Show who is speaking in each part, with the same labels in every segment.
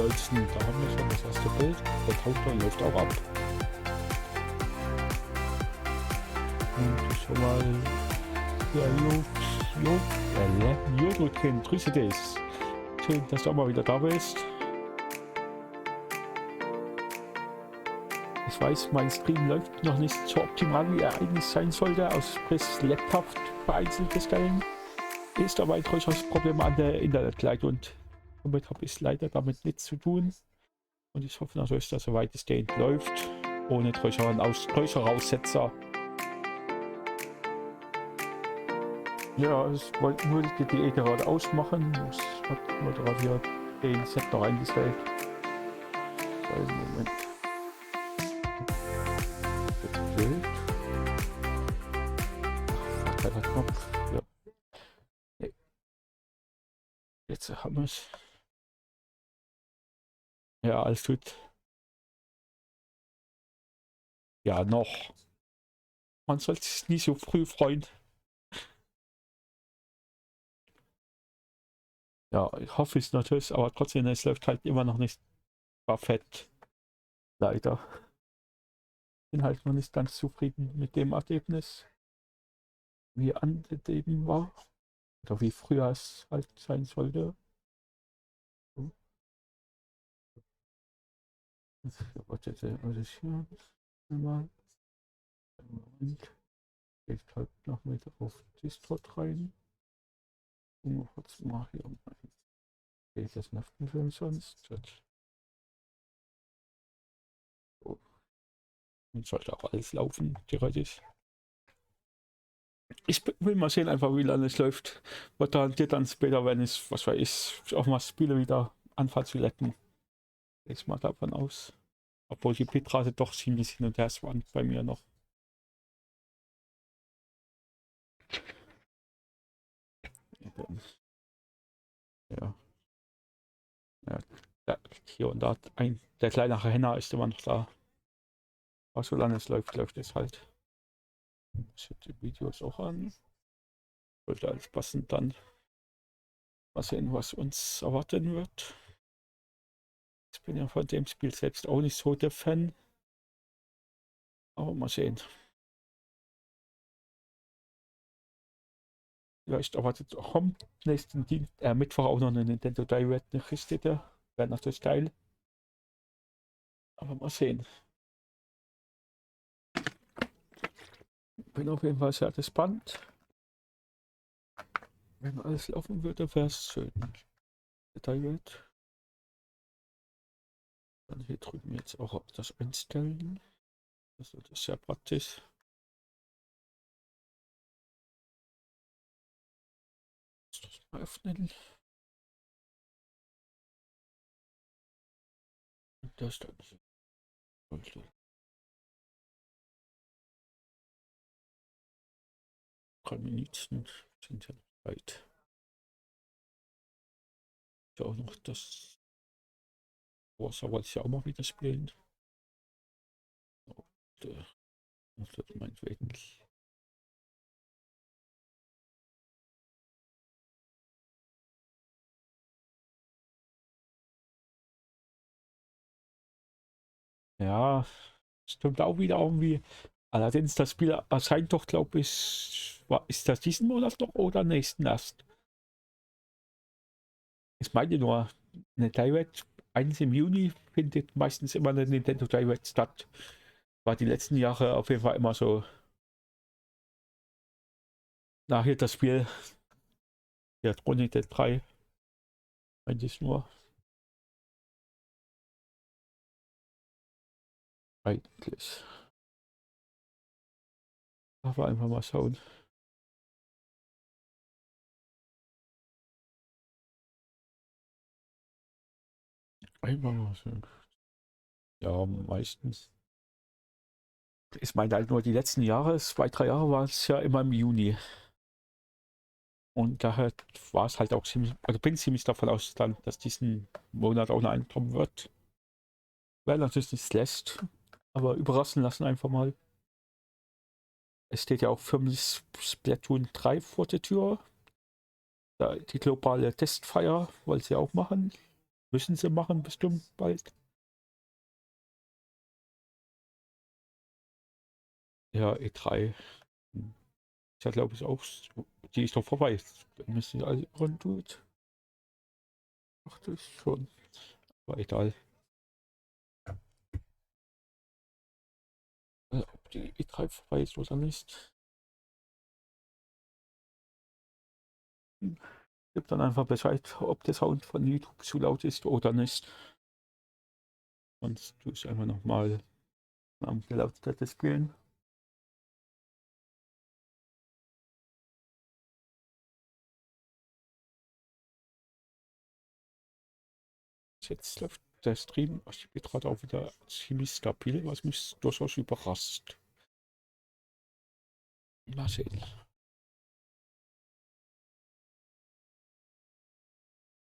Speaker 1: dollsten. Da haben wir schon das erste Bild. Der Countdown läuft auch ab. Und schon mal Jodelkind, grüße dich. Schön, dass du auch mal wieder da bist. Ich weiß, mein Stream läuft noch nicht so optimal, wie er eigentlich sein sollte, aus Laptop vereinzelte Stellen. Ist aber ein größeres Problem an der Internetleitung und somit habe ich leider damit nichts zu tun. Und ich hoffe natürlich, dass er weitestgehend läuft, ohne größere Aussetzer. Ja, ich wollte nur die DE gerade ausmachen. Ich habe nur gerade hier den Set noch eingestellt. Moment. Bild. Verteiler Knopf. Ja. Nee. Jetzt haben wir es. Ja, alles gut. Ja, noch. Man sollte sich nie so früh freuen. Ja, ich hoffe es natürlich, aber trotzdem, es läuft halt immer noch nicht perfekt. Leider. Bin halt noch nicht ganz zufrieden mit dem Ergebnis, wie angegeben war. Oder wie früher es halt sein sollte. Warte, was ist hier? Mal. Geht halt noch mit auf Discord rein. Und kurz mal hier. Geht das noch für sonst? So. Und sollte auch alles laufen, theoretisch. Ich will mal sehen, einfach wie lange es läuft. Was garantiert dann später, wenn es, was weiß ich, auch mal Spiele wieder anfangen zu lecken. Ich mal davon aus. Obwohl die Bitrate doch ziemlich hin und her schwankt bei mir noch. Ja. Ja, hier und da der kleine Henner ist immer noch da. Aber solange es läuft, läuft es halt. Ich hätte die Videos auch an. Sollte alles passend dann. Mal sehen, was uns erwarten wird. Ich bin ja von dem Spiel selbst auch nicht so der Fan. Aber mal sehen. Vielleicht erwartet am nächsten Mittwoch auch noch eine Nintendo Direct, eine richtige. Wäre natürlich geil. Aber mal sehen. Bin auf jeden Fall sehr gespannt. Wenn alles laufen würde, wäre es schön. Direct. Dann hier drüben jetzt auch das einstellen. Das ist sehr praktisch. Das mal öffnen. Und das dann. 3 Minuten sind ja noch Zeit. Ja, auch noch das Wasser wollte ich ja auch mal wieder spielen. Und, das meinetwegen. Ja, stimmt auch wieder irgendwie. Allerdings, das Spiel erscheint doch, glaube ich, ist das diesen Monat noch oder nächsten erst? Ich meine nur, eine Direct, eins im Juni findet meistens immer eine Nintendo Direct statt. War die letzten Jahre auf jeden Fall immer so. Nachher das Spiel, ja, Chronicles 3, eigentlich nur. Eigentlich. Aber einfach mal schauen. Einfach mal schauen. Ja, meistens. Ich meine halt nur die letzten Jahre, 2, 3 Jahre war es ja immer im Juni. Und daher war es halt auch ziemlich, also bin ziemlich davon ausgegangen, dass diesen Monat auch noch einkommen wird. Wäre natürlich nicht schlecht, aber überraschen lassen einfach mal. Es steht ja auch förmlich Splatoon 3 vor der Tür. Die globale Testfeier wollte sie auch machen. Müssen sie machen, bestimmt bald. Ja, E3. Ist ja, glaube ich, auch. Die ist doch vorbei. Dann müssen sie alle rund tut. Ach, das ist schon. Aber egal. Ob die E3 vorbei ist oder nicht. Gib dann einfach Bescheid, ob der Sound von YouTube zu laut ist oder nicht. Sonst tue ich einfach nochmal am Lautstärke spielen. Jetzt läuft der Stream. Ich bin gerade auch wieder ziemlich stabil, was mich durchaus überrascht. Mal sehen.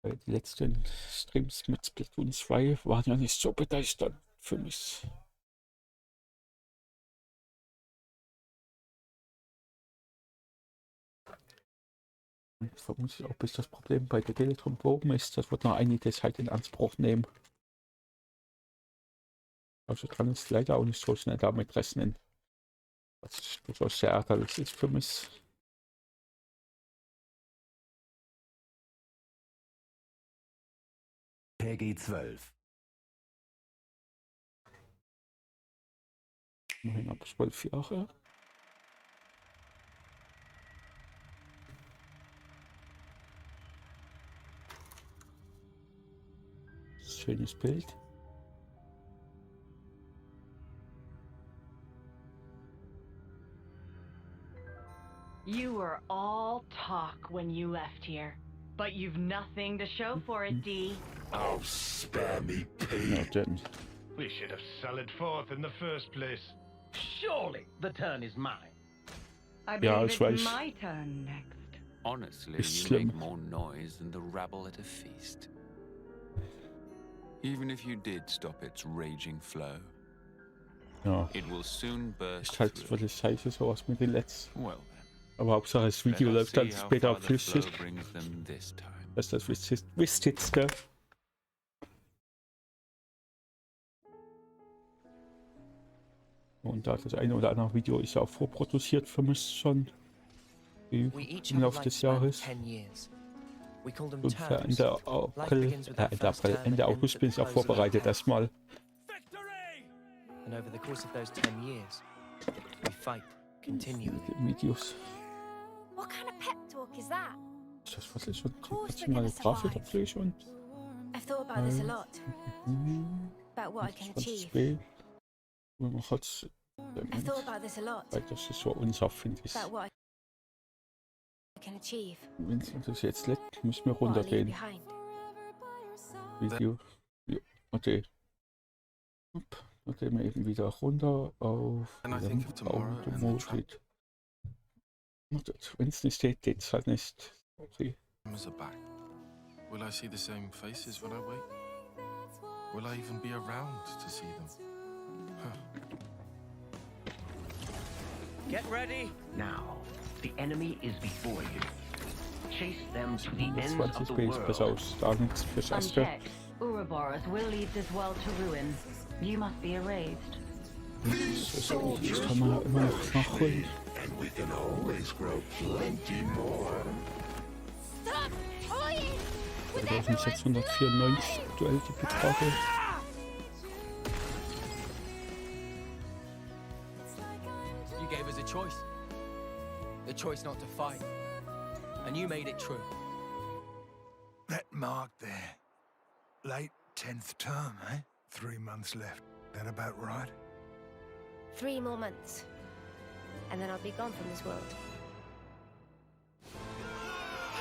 Speaker 1: Die letzten Streams mit Splatoon 2 waren ja nicht so begeisternd für mich. Und vermutlich auch bis das Problem bei der Teleton oben ist. Das wird noch einige Zeit in Anspruch nehmen. Also kann ich leider auch nicht so schnell damit rechnen. Was durchaus sehr ärgerlich ist für mich.
Speaker 2: PG 12.
Speaker 1: Immerhin ab 12 Jahre. Schönes Bild.
Speaker 3: You were all talk when you left here, but you've nothing to show for it, D.
Speaker 2: Oh, spare me, Pete.
Speaker 1: Ja, denn.
Speaker 4: We should have sallied forth in the first place.
Speaker 5: Surely the turn is mine.
Speaker 3: I
Speaker 1: Ja,
Speaker 3: believe
Speaker 1: ich
Speaker 3: it's
Speaker 1: weiß.
Speaker 3: my turn next.
Speaker 6: Honestly,
Speaker 1: Ist
Speaker 6: you
Speaker 1: schlimm.
Speaker 6: make more noise than the rabble at a feast. Even if you did stop its raging flow,
Speaker 1: Ja,
Speaker 6: it will soon burst
Speaker 1: ich halte
Speaker 6: through.
Speaker 1: wirklich scheiße sowas mit den Lets.
Speaker 6: Well then,
Speaker 1: Aber Hauptsache das Video
Speaker 6: let us
Speaker 1: läuft dann
Speaker 6: see how
Speaker 1: später
Speaker 6: far the
Speaker 1: flüssig.
Speaker 6: flow brings them this time.
Speaker 1: Das ist das Wichtigste. Und da das eine oder andere Video ist ja auch vorproduziert für mich schon im Laufe des Jahres. Ungefähr Ende August bin ich auch vorbereitet erstmal.
Speaker 7: And over the course of those 10 years, we fight continually.
Speaker 1: Videos.
Speaker 8: What kind of pep talk is that?
Speaker 1: Das was ist schon maximale Grafik dafür und
Speaker 8: I've thought about this a lot. About what I can achieve.
Speaker 1: Man hat
Speaker 8: I've thought about this a lot.
Speaker 1: weil das ist so unscharf, finde ich.
Speaker 8: About what I can achieve.
Speaker 1: Wenn es das jetzt lädt, müssen wir
Speaker 8: What I leave
Speaker 1: runtergehen.
Speaker 8: behind.
Speaker 1: Video. Ja, okay. Upp. Dann gehen wir eben wieder runter auf Automodus. Wenn es nicht steht, geht es halt nicht. Okay.
Speaker 9: Are back. Will I see the same faces when I wake? Will I even be around to see them?
Speaker 5: Get ready.
Speaker 7: Now, the enemy is before you. Chase them to the ends
Speaker 1: 20
Speaker 7: of the
Speaker 1: Space besser
Speaker 7: world.
Speaker 1: aus. Da nichts fürs Erste.
Speaker 3: Unchecked, Ouroboros will leave this world to ruin. You must be erased.
Speaker 1: Das kann man ja immer noch nachholen.
Speaker 2: And we can always grow plenty more.
Speaker 8: Stop toying with everyone's
Speaker 1: 2694 aktuell die Betrage.
Speaker 7: You gave us a choice. The choice not to fight. And you made it true.
Speaker 2: That mark there. Late 10th term, eh? 3 months left. That about right?
Speaker 8: 3 more months. And then I'll be gone from this world.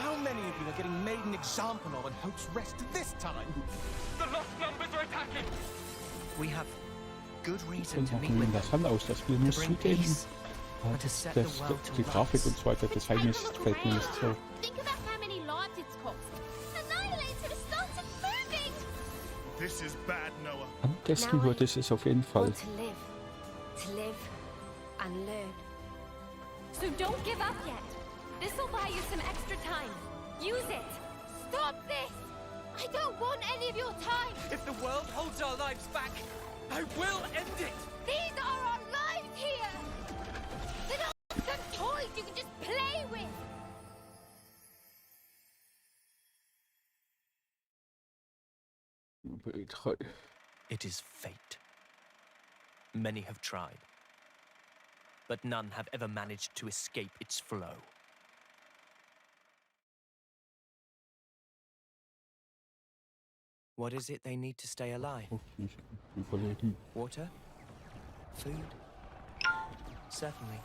Speaker 5: How many of you are getting made an example of and Hope's Rest this time? The lost numbers are attacking!
Speaker 7: We have good reason
Speaker 1: Sieht
Speaker 7: to
Speaker 1: noch
Speaker 7: meet with them.
Speaker 1: interessant aus, das Spiel muss
Speaker 7: To bring
Speaker 1: zugeben.
Speaker 7: peace and to set the world to
Speaker 1: Die Grafik
Speaker 7: rights.
Speaker 1: und so weiter, das Heimnis gefällt mir nicht so.
Speaker 8: Think about how many lives it's cost. Annihilator started moving!
Speaker 4: This is bad, Noah.
Speaker 1: Am besten würde ich es auf jeden Fall.
Speaker 8: Want to live. To live and learn. So don't give up yet. This'll buy you some extra time. Use it. Stop this! I don't want want any of your time.
Speaker 7: If the world holds our lives back, I will end it!
Speaker 8: These are our lives here. They're not some toys you can just play with.
Speaker 7: It is fate. Many have tried, but none have ever managed to escape its flow. What is it they need to stay alive? Water? Food? Certainly.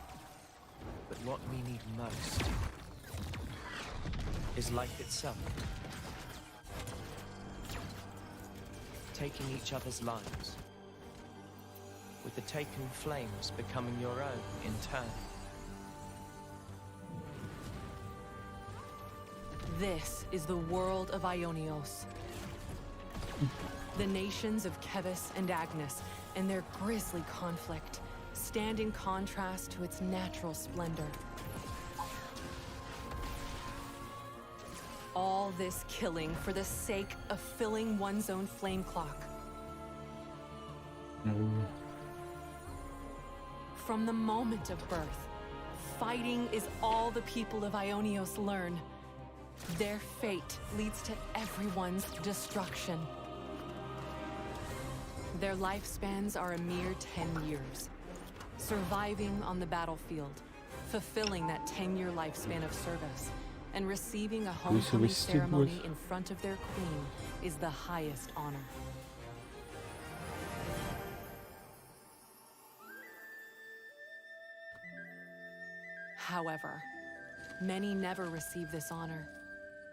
Speaker 7: But what we need most is life itself. Taking each other's lives, with the taken flames becoming your own in turn.
Speaker 10: This is the world of Ionios. The nations of Kevis and Agnes and their grisly conflict stand in contrast to its natural splendor. All this killing for the sake of filling one's own flame clock. From the moment of birth, fighting is all the people of Ionios learn. Their fate leads to everyone's destruction. Their lifespans are a mere 10 years. Surviving on the battlefield, fulfilling that 10-year lifespan of service, and receiving a homecoming ceremony in front of their queen is the highest honor. However, many never receive this honor,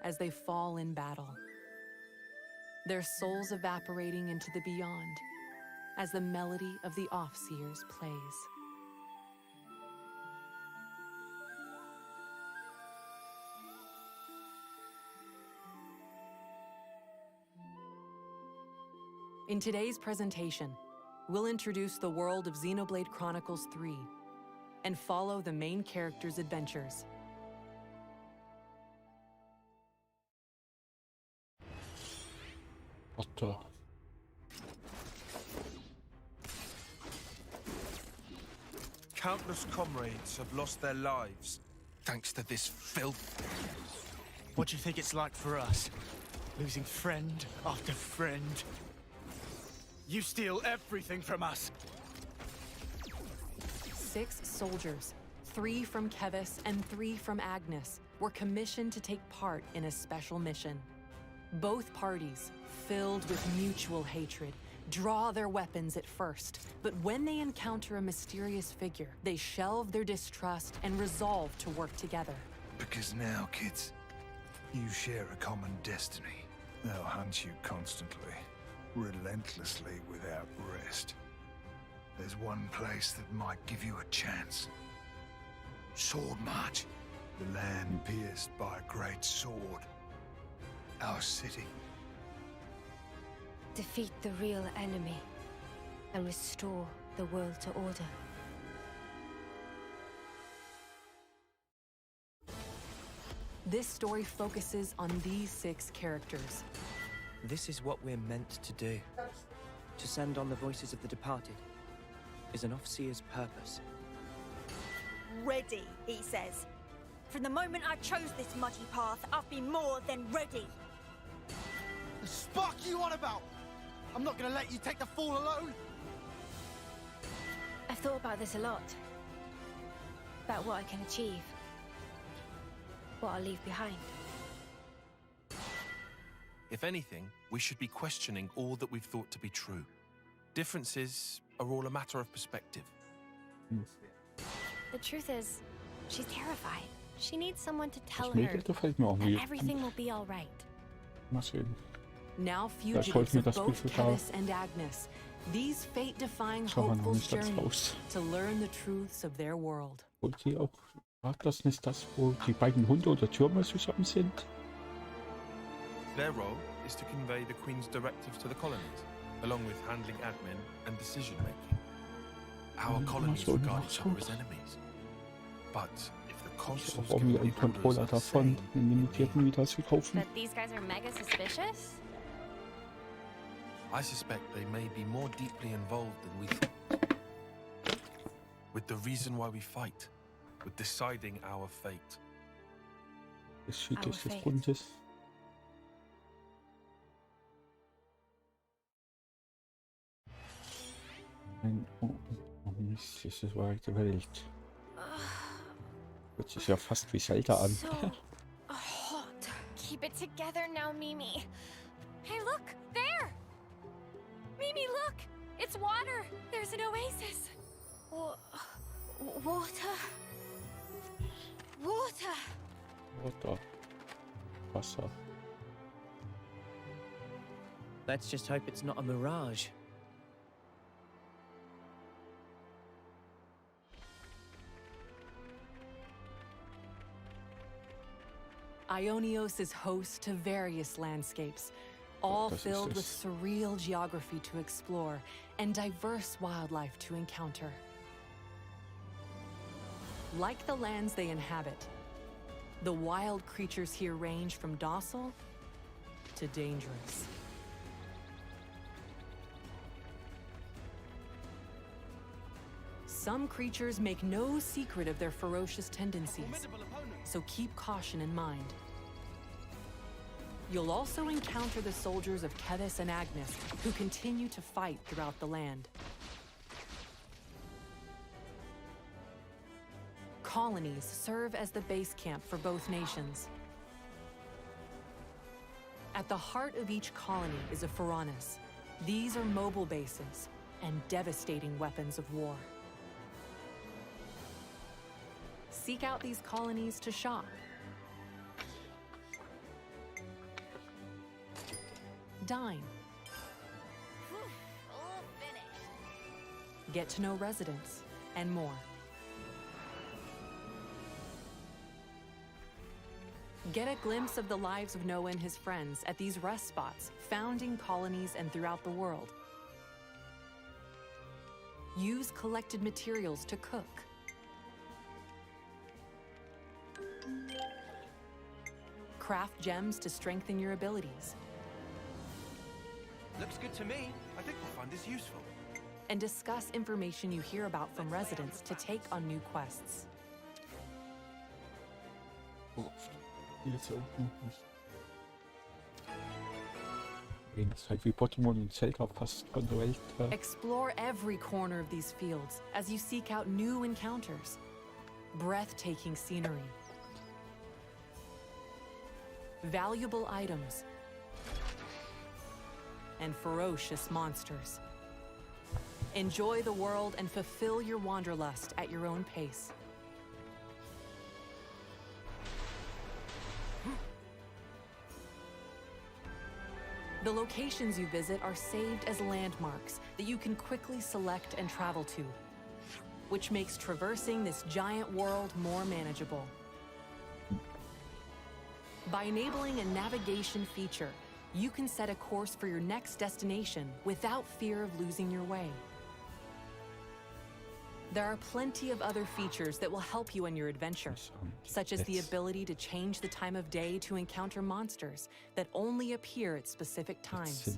Speaker 10: as they fall in battle. Their souls evaporating into the beyond, as the melody of the Offseers plays. In today's presentation, we'll introduce the world of Xenoblade Chronicles 3 and follow the main character's adventures.
Speaker 9: Countless comrades have lost their lives thanks to this filth.
Speaker 5: What do you think it's like for us? Losing friend after friend. You steal everything from us.
Speaker 10: 6 soldiers, 3 from Kevis and 3 from Agnes, were commissioned to take part in a special mission. Both parties, filled with mutual hatred, draw their weapons at first, but when they encounter a mysterious figure, they shelve their distrust and resolve to work together.
Speaker 2: Because now, kids, you share a common destiny. They'll hunt you constantly, relentlessly, without rest. There's one place that might give you a chance. Sword March. The land pierced by a great sword. Our city.
Speaker 8: Defeat the real enemy and restore the world to order.
Speaker 10: This story focuses on these 6 characters.
Speaker 7: This is what we're meant to do. To send on the voices of the departed is an Offseer's purpose.
Speaker 11: Ready, he says. From the moment I chose this muddy path, I've been more than ready.
Speaker 5: The spark you on about? I'm not gonna let you take the fall alone.
Speaker 8: I've thought about this a lot. About what I can achieve. What I'll leave behind.
Speaker 9: If anything, we should be questioning all that we've thought to be true. Differences are all a matter of perspective.
Speaker 8: The truth is, she's terrified. She needs someone to tell
Speaker 1: Das
Speaker 8: her
Speaker 1: Mädel gefällt mir auch
Speaker 8: that
Speaker 1: wie.
Speaker 8: everything will be all right.
Speaker 1: Mal sehen.
Speaker 10: Now
Speaker 1: Vielleicht
Speaker 10: fugitives
Speaker 1: holt mir
Speaker 10: of
Speaker 1: das
Speaker 10: both
Speaker 1: Bild total.
Speaker 10: Kevis and Agnes, these fate-defying
Speaker 1: Schauen wir noch
Speaker 10: hopefuls
Speaker 1: nicht ganz
Speaker 10: journey
Speaker 1: raus.
Speaker 10: to learn the truths of their world.
Speaker 1: Und hier auch. War das nicht das, wo die beiden Hunde oder Türme zusammen sind?
Speaker 9: Their role is to convey the Queen's directives to the colonies, along with handling admin and decision-making. Our colonies regard each other as enemies. But if the
Speaker 1: Ich
Speaker 9: consuls
Speaker 1: habe auch
Speaker 9: can
Speaker 1: wieder einen
Speaker 9: handle us
Speaker 1: Controller
Speaker 9: the
Speaker 1: davon,
Speaker 9: same,
Speaker 1: einen limitierten wieder zu kaufen.
Speaker 8: But these guys are mega suspicious?
Speaker 9: I suspect they may be more deeply involved than we with the reason why we fight, with deciding our fate.
Speaker 1: Geschichte
Speaker 8: Our
Speaker 1: des
Speaker 8: fate.
Speaker 1: Bundes. Ein Mist, das ist weite Welt. Hört sich ja fast wie Zelda an.
Speaker 8: So hot. Keep it together now, Mimi. Hey, look! There! Mimi, look! It's water! There's an oasis! Water? Water!
Speaker 1: Water. Wasser.
Speaker 7: Let's just hope it's not a mirage.
Speaker 10: Ionios is host to various landscapes, all filled with surreal geography to explore and diverse wildlife to encounter. Like the lands they inhabit, the wild creatures here range from docile to dangerous. Some creatures make no secret of their ferocious tendencies, so keep caution in mind. You'll also encounter the soldiers of Kevus and Agnes, who continue to fight throughout the land. Colonies serve as the base camp for both nations. At the heart of each colony is a Pharaonis. These are mobile bases and devastating weapons of war. Seek out these colonies to shop. Dine.
Speaker 8: All finished.
Speaker 10: Get to know residents, and more. Get a glimpse of the lives of Noah and his friends at these rest spots, found in colonies and throughout the world. Use collected materials to cook. Craft gems to strengthen your abilities.
Speaker 5: Looks good to me. I think we'll find this useful.
Speaker 10: And discuss information you hear about from residents to take on new quests.
Speaker 1: Jetzt unten. Das ist halt wie Pokémon und Zelda fast von der Welt.
Speaker 10: Explore every corner of these fields as you seek out new encounters. Breathtaking scenery. Valuable items. And ferocious monsters. Enjoy the world and fulfill your wanderlust at your own pace. The locations you visit are saved as landmarks that you can quickly select and travel to, which makes traversing this giant world more manageable. By enabling a navigation feature, you can set a course for your next destination without fear of losing your way. There are plenty of other features that will help you on your adventure, such as the ability to change the time of day to encounter monsters that only appear at specific times.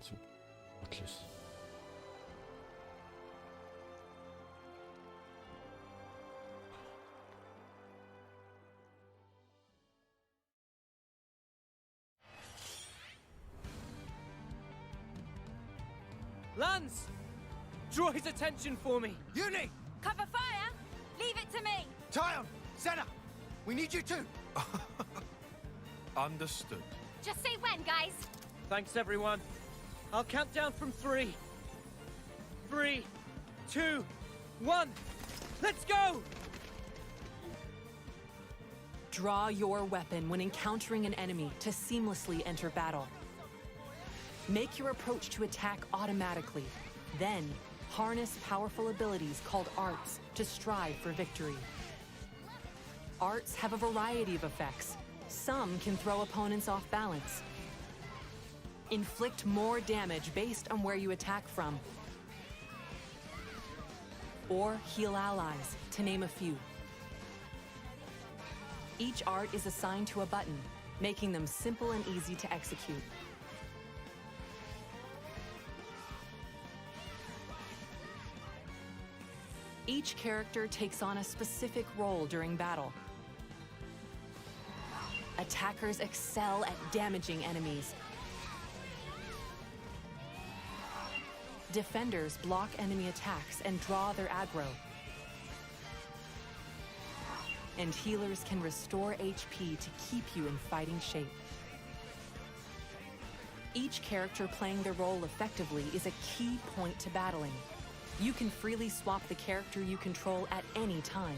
Speaker 7: Lance! Draw his attention for me!
Speaker 5: Uni!
Speaker 11: Cover fire! Leave it to me!
Speaker 5: Tyon! Senna! We need you too!
Speaker 9: Understood.
Speaker 8: Just say when, guys.
Speaker 7: Thanks, everyone. I'll count down from 3. 3, 2, 1. Let's go!
Speaker 10: Draw your weapon when encountering an enemy to seamlessly enter battle. Make your approach to attack automatically. Then, harness powerful abilities called arts to strive for victory. Arts have a variety of effects. Some can throw opponents off balance. Inflict more damage based on where you attack from. Or heal allies, to name a few. Each art is assigned to a button, making them simple and easy to execute. Each character takes on a specific role during battle. Attackers excel at damaging enemies. Defenders block enemy attacks and draw their aggro. And healers can restore HP to keep you in fighting shape. Each character playing their role effectively is a key point to battling. You can freely swap the character you control at any time.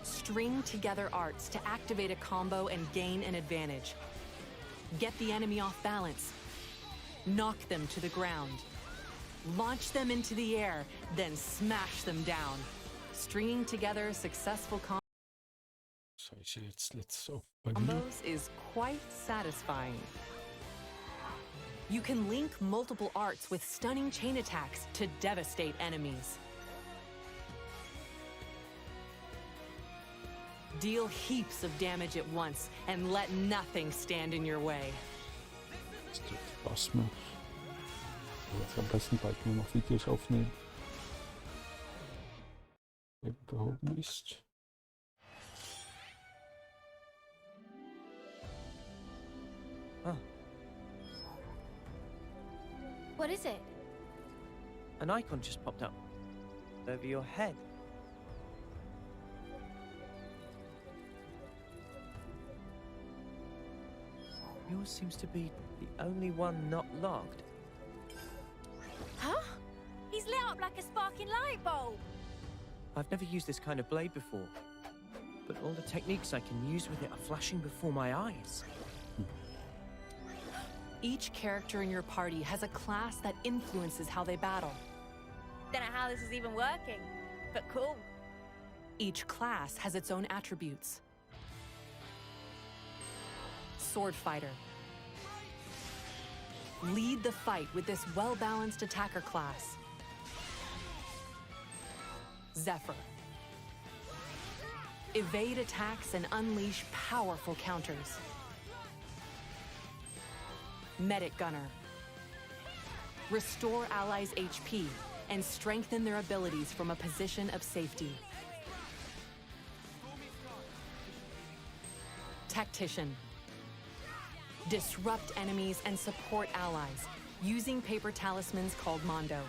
Speaker 10: String together arts to activate a combo and gain an advantage. Get the enemy off balance. Knock them to the ground. Launch them into the air, then smash them down. Stringing together successful
Speaker 1: So let's open.
Speaker 10: combos is quite satisfying. You can link multiple arts with stunning chain attacks to devastate enemies. Deal heaps of damage at once and let nothing stand in your way.
Speaker 1: Spaß macht. Jetzt am besten bald nur noch Videos aufnehmen. Der behoben ist.
Speaker 7: Huh.
Speaker 8: What is it?
Speaker 7: An icon just popped up over your head. Yours seems to be the only one not logged.
Speaker 11: Huh? He's lit up like a sparking light bulb.
Speaker 7: I've never used this kind of blade before, but all the techniques I can use with it are flashing before my eyes.
Speaker 10: Each character in your party has a class that influences how they battle.
Speaker 11: Don't know how this is even working, but cool.
Speaker 10: Each class has its own attributes. Sword fighter. Lead the fight with this well-balanced attacker class. Zephyr. Evade attacks and unleash powerful counters. Medic gunner. Restore allies' HP and strengthen their abilities from a position of safety. Tactician. Disrupt enemies and support allies, using paper talismans called Mondo.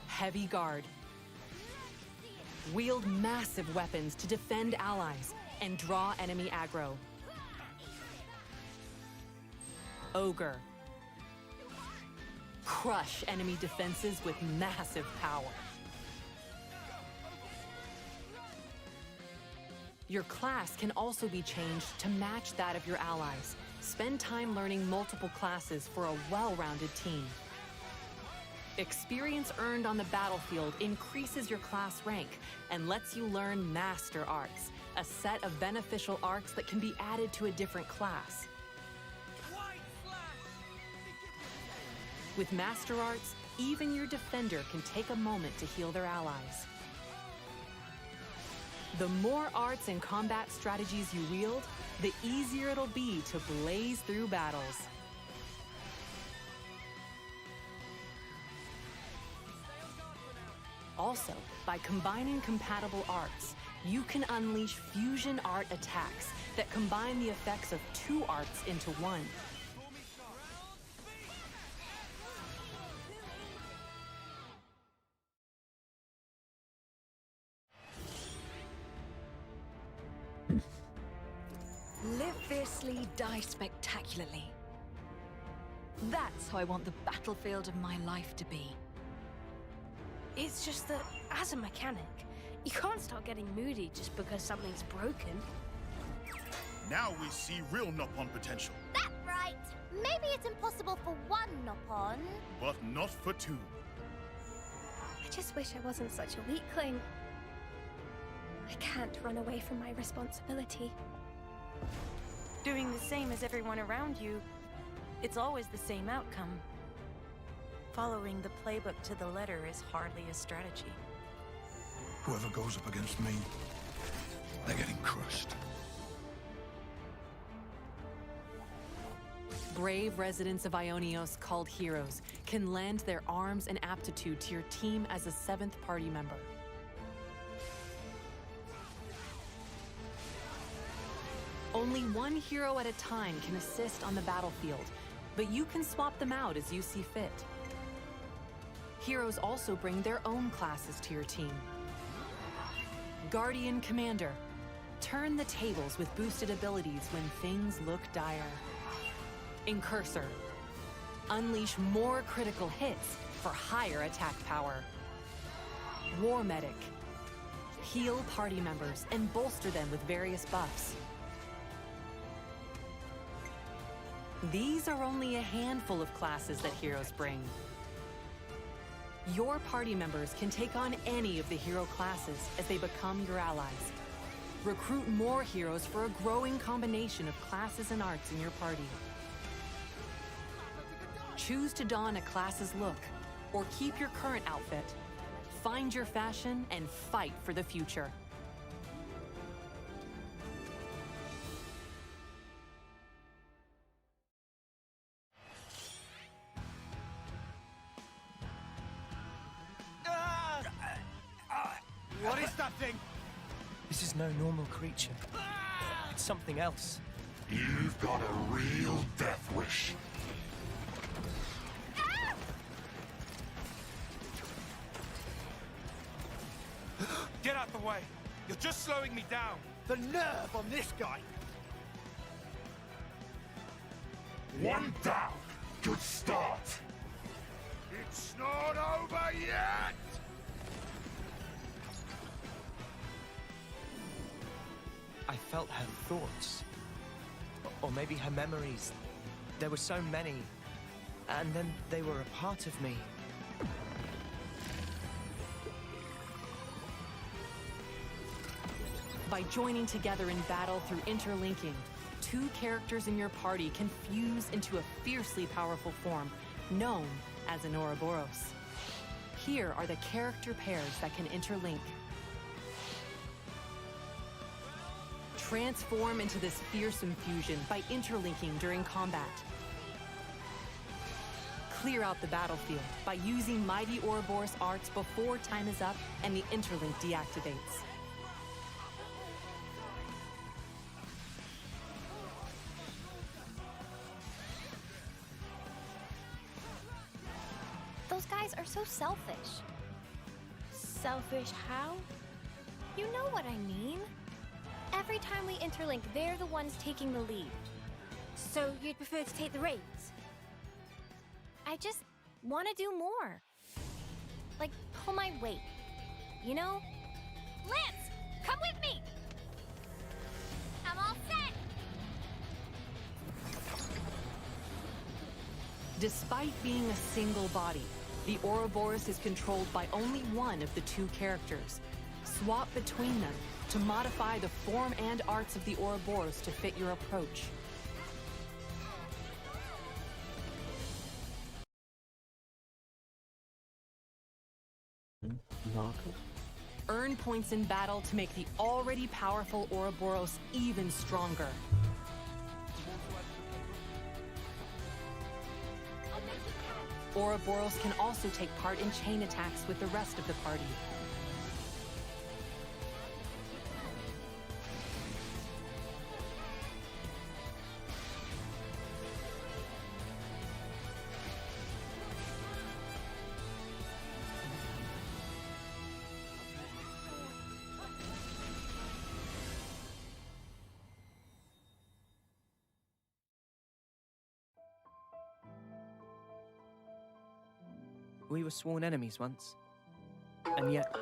Speaker 10: Heavy guard. Wield massive weapons to defend allies and draw enemy aggro. Ogre. Crush enemy defenses with massive power. Your class can also be changed to match that of your allies. Spend time learning multiple classes for a well-rounded team. Experience earned on the battlefield increases your class rank and lets you learn Master Arts, a set of beneficial arts that can be added to a different class. With Master Arts, even your defender can take a moment to heal their allies. The more arts and combat strategies you wield, the easier it'll be to blaze through battles. Also, by combining compatible arts, you can unleash fusion art attacks that combine the effects of two arts into one.
Speaker 12: Live fiercely, die spectacularly. That's how I want the battlefield of my life to be.
Speaker 13: It's just that, as a mechanic, you can't start getting moody just because something's broken.
Speaker 14: Now we see real Nopon potential.
Speaker 15: That's right. Maybe it's impossible for one Nopon.
Speaker 14: But not for two.
Speaker 13: I just wish I wasn't such a weakling. I can't run away from my responsibility.
Speaker 16: Doing the same as everyone around you, it's always the same outcome. Following the playbook to the letter is hardly a strategy.
Speaker 2: Whoever goes up against me, they're getting crushed.
Speaker 10: Brave residents of Ionios called heroes can lend their arms and aptitude to your team as a 7th party member. Only one hero at a time can assist on the battlefield, but you can swap them out as you see fit. Heroes also bring their own classes to your team. Guardian Commander. Turn the tables with boosted abilities when things look dire. Incursor. Unleash more critical hits for higher attack power. War Medic. Heal party members and bolster them with various buffs. These are only a handful of classes that heroes bring. Your party members can take on any of the hero classes as they become your allies. Recruit more heroes for a growing combination of classes and arts in your party. Choose to don a class's look, or keep your current outfit. Find your fashion and fight for the future.
Speaker 5: What is that thing?
Speaker 7: This is no normal creature. It's something else.
Speaker 14: You've got a real death wish.
Speaker 5: Get out the way! You're just slowing me down! The nerve on this guy!
Speaker 14: One down. Good start.
Speaker 2: It's not over yet!
Speaker 7: I felt her thoughts. Or maybe her memories. There were so many. And then they were a part of me.
Speaker 10: By joining together in battle through interlinking, 2 characters in your party can fuse into a fiercely powerful form, known as an Ouroboros. Here are the character pairs that can interlink. Transform into this fearsome fusion by interlinking during combat. Clear out the battlefield by using Mighty Ouroboros arts before time is up and the interlink deactivates.
Speaker 13: Those guys are so selfish. Selfish how? You know what I mean. Every time we interlink, they're the ones taking the lead. So you'd prefer to take the reins? I just want to do more. Like, pull my weight. You know? Lance, come with me! I'm all set!
Speaker 10: Despite being a single body, the Ouroboros is controlled by only one of the 2 characters. Swap between them to modify the form and arts of the Ouroboros to fit your approach. Earn points in battle to make the already powerful Ouroboros even stronger. Ouroboros can also take part in chain attacks with the rest of the party.
Speaker 7: We were sworn enemies once. And yet,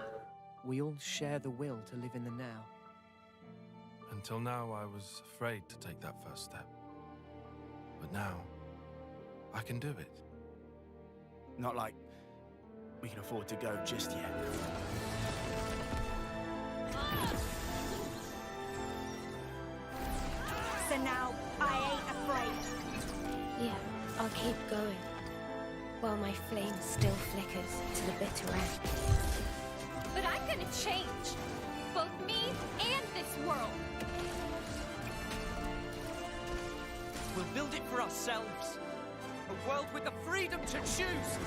Speaker 7: we all share the will to live in the now.
Speaker 9: Until now, I was afraid to take that first step. But now, I can do it.
Speaker 5: Not like we can afford to go just yet.
Speaker 11: So now, I ain't afraid.
Speaker 13: Yeah, I'll keep going. While my flame still flickers to the bitter end.
Speaker 15: But I'm gonna change. Both me and this world.
Speaker 7: We'll build it for ourselves. A world with the freedom to choose.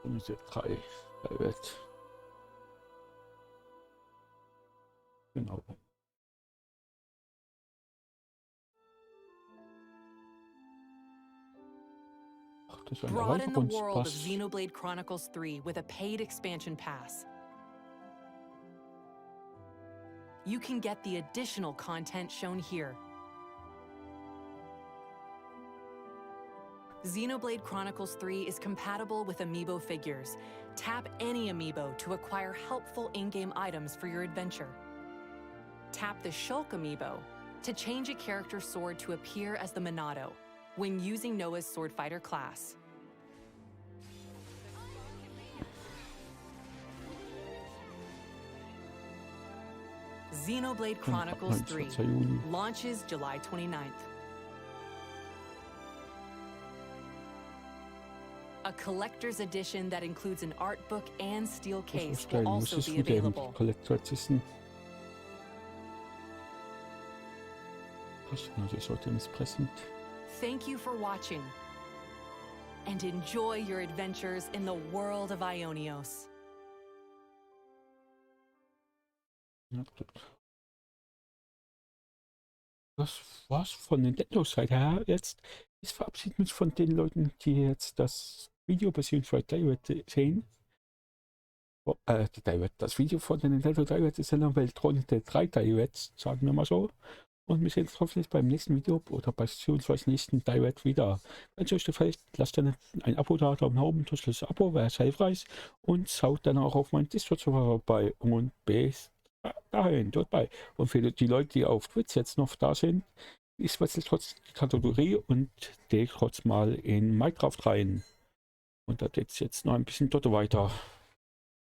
Speaker 1: Diese drei Welt. Genau. Ach, das ist ein
Speaker 10: Broaden the world of
Speaker 1: Erweiterungspass.
Speaker 10: Xenoblade Chronicles 3 with a paid expansion pass. You can get the additional content shown here. Xenoblade Chronicles 3 is compatible with amiibo figures. Tap any amiibo to acquire helpful in-game items for your adventure. Tap the Shulk amiibo to change a character's sword to appear as the Monado when using Noah's sword fighter class. Xenoblade Chronicles 3 launches July 29th. A collector's edition that includes an art book and steel case will also be available. Thank you for watching, and enjoy your adventures in the world of Ionios.
Speaker 1: Das war's von Nintendo-Seite her. Jetzt ich verabschiede mich von den Leuten, die jetzt das Video bzw. Direct sehen. Das Video von der Nintendo Direct ist Xenoblade Chronicles 3 Direct, sagen wir mal so. Und wir sehen uns hoffentlich beim nächsten Video oder beziehungsweise nächsten Direct wieder. Wenn es euch gefällt, lasst dann ein Abo da, Daumen nach oben, durch das Abo, wäre es hilfreich. Und schaut dann auch auf meinen Discord-Server vorbei. Und bis dahin, dort bei. Und für die Leute, die auf Twitch jetzt noch da sind, ich wechsle trotz die Kategorie und gehe trotz mal in Minecraft rein. Und da geht es jetzt noch ein bisschen dort weiter.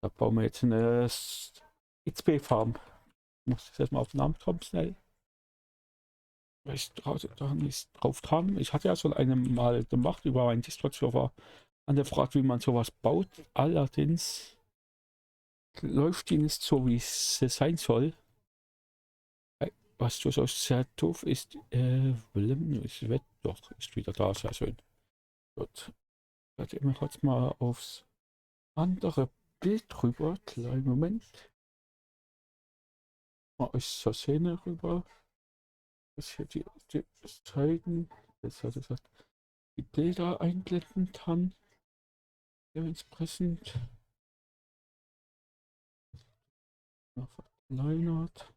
Speaker 1: Da bauen wir jetzt eine XP-Farm. Ich muss jetzt erstmal auf den Namen kommen, schnell. Weil ich da nicht drauf kam. Ich hatte ja schon eine mal gemacht über meinen Discord-Server. An der Frage, wie man sowas baut. Allerdings läuft die nicht so, wie es sein soll. Was durchaus sehr doof ist. Willem ist doch, ist wieder da, sehr schön. Gut. Ich werde immer kurz mal aufs andere Bild rüber. Kleinen Moment. Mal euch zur Szene rüber. Das hier die Seiten. Jetzt hat es die Bilder einblenden kann. Dementsprechend. Verkleinert.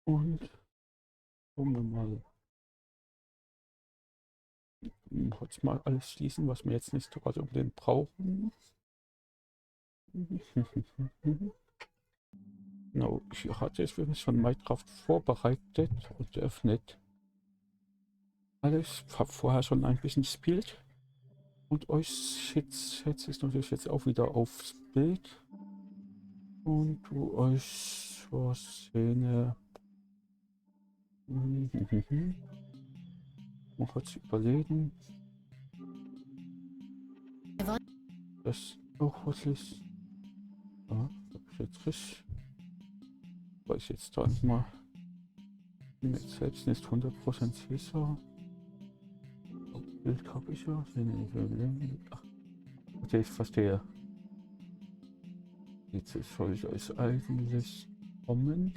Speaker 1: Und gucken wir mal. Kurz mal alles schließen, was wir jetzt nicht gerade unbedingt brauchen. Genau, ich hatte es für mich von Minecraft vorbereitet und geöffnet. Alles, habe vorher schon ein bisschen gespielt. Und euch jetzt ist natürlich jetzt auch wieder aufs Bild. Und du euch zur Szene. Mal kurz überlegen. Das auch was ist. Ja, das ist jetzt richtig. Weil ich jetzt da mal mit selbst nicht 100% sicher. Bild habe ich ja. Ach, okay, ich verstehe. Jetzt soll ich euch eigentlich kommen.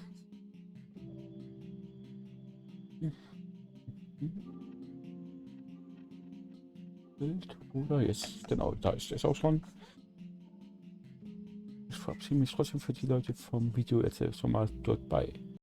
Speaker 1: Bild oder jetzt genau, da ist es auch schon. Ich verabschiede mich trotzdem für die Leute vom Video jetzt schon mal dort bei.